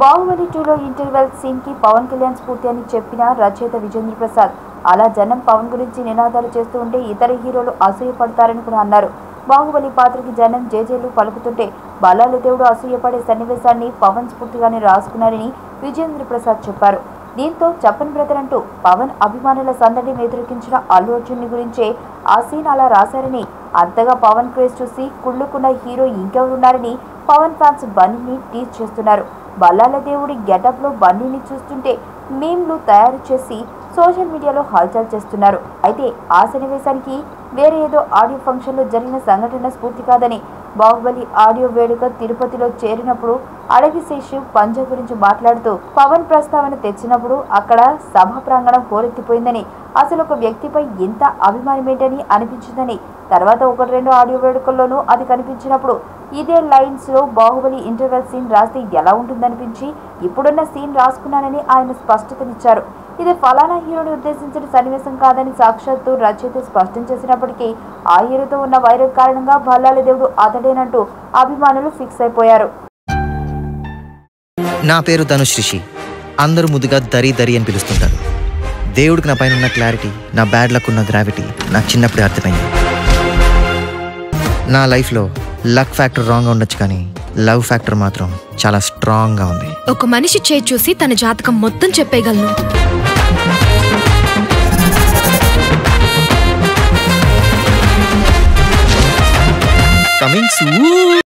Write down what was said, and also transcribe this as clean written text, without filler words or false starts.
బాహుబలి 2లో interval scene కి పవన్ కళ్యాణ్ స్ఫూర్తి అని చెప్పిన రచయిత విజేంద్ర ప్రసాద్ అలా జనం పవన్ గురించి నినాదాలు చేస్తూ ఉంటే ఇతర హీరోలు అసూయపడతారని కూడా అన్నారు. బాహుబలి పాత్రకి జనం జేజేలు పలుకుతుంటే బల్లాల దేవుడు అసూయపడే సన్నివేశాన్ని పవన్ స్ఫూర్తిగానే రాసుకున్నారని విజేంద్ర ప్రసాద్ చెప్పారు. దీంతో చెప్పన్ బ్రదర్ అంటూ పవన్ అభిమానుల సందడిని ఎదుర్కొంచిన అల్లు అర్జున్ గురించే ఆ సీన్ అలా రాశారని, అంతగా పవన్ క్రేజ్ చూసి కుళ్ళుకున్న హీరో ఇంకెవరున్నారని పవన్ ఫ్యాన్స్ బన్నీని టీజ్ చేస్తున్నారు. బల్లాల దేవుడి గెటప్ లో బన్నీని చూస్తుంటే మీమ్లు తయారు చేసి సోషల్ మీడియాలో హల్చల్ చేస్తున్నారు. అయితే ఆ సన్నివేశానికి వేరే ఏదో ఆడియో ఫంక్షన్ లో జరిగిన సంఘటన స్ఫూర్తి కాదని, బాహుబలి ఆడియో వేడుక తిరుపతిలో చేరినప్పుడు అడవి శేషు పంజా గురించి మాట్లాడుతూ పవన్ ప్రస్తావన తెచ్చినప్పుడు అక్కడ సభ ప్రాంగణం హోరెత్తిపోయిందని, అసలు ఒక వ్యక్తిపై ఎంత అభిమానమేంటని అనిపించిందని, తర్వాత 1-2 ఆడియో వేడుకల్లోనూ అది కనిపించినప్పుడు ఇదే లైన్స్ లో బాహుబలి ఇంటర్వెల్ సీన్ రాస్తే ఎలా ఉంటుందనిపించి ఇప్పుడున్న సీన్ రాసుకున్నానని ఆయన స్పష్టతనిచ్చారు. ఇది ఫలానా హీరోని ఉద్దేశించిన సన్నివేశం కాదని సాక్షాత్తు రచయిత స్పష్టం చేసినప్పటికీ ఆ హీరోతో ఉన్న వైరం కారణంగా బల్లాల దేవుడు అతడేనంటూ అభిమానులు ఫిక్స్ అయిపోయారు. నా పేరు ధనుష్ రిషి, అందరూ ముద్దుగా దరి దరి అని పిలుస్తుంటారు. దేవుడికి నా పైన ఉన్న క్లారిటీ, నా బ్యాడ్ లక్ ఉన్న గ్రావిటీ నాకు చిన్నప్పుడే అర్థమైంది. నా లైఫ్లో లక్ ఫ్యాక్టర్ రాంగ్గా ఉండొచ్చు, కానీ లవ్ ఫ్యాక్టర్ మాత్రం చాలా స్ట్రాంగ్గా ఉంది. ఒక మనిషి చేయి చూసి తన జాతకం మొత్తం చెప్పేయగలను. Coming soon.